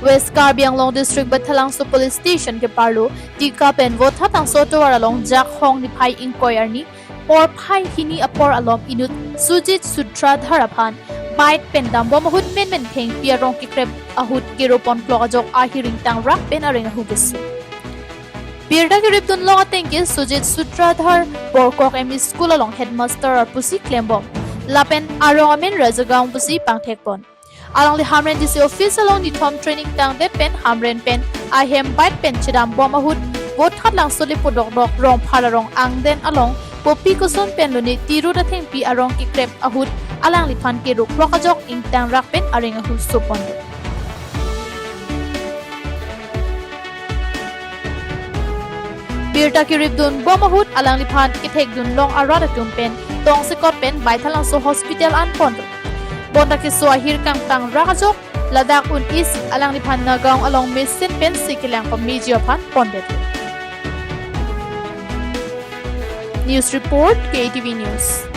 West Karbi Anglong District Batalang so Police Station ke parlo tika pen votha tang soto along jak hong ni phai inquiry ni or phai hini apor alom enut sujit sutradhar aphan bite pen dam bom ahut men Thengpi arong kekrep ahut kero pon klok ajok ahir ingtangrak pen areng ahut gesu Birda ke riptun long atengke sujit sutradhar borkok emi school along headmaster ar pusi klembom lapen arong amen rajagaung pusi pangthekpon along the Hamren DC office along the Tom training tang de pen Hamren pen ahem bite pen chidam bom ahut bot hat lang soli podok dok rong phalarong angden along popi koson pen luni tiru da Thengpi arong kekrep ahut alang liphan ke ruk rokajok ingtangrak pen areng ahut sopon Birta kirip dun bom ahut alang liphan kithek dun long arada tum pen tong sekot pen baithalang so hospital an pon Bonda keso ahir kang tang rakajok ladak un is alang liphan nagaung along mesin pen sikilang pamidyo pan pondet News report KTV News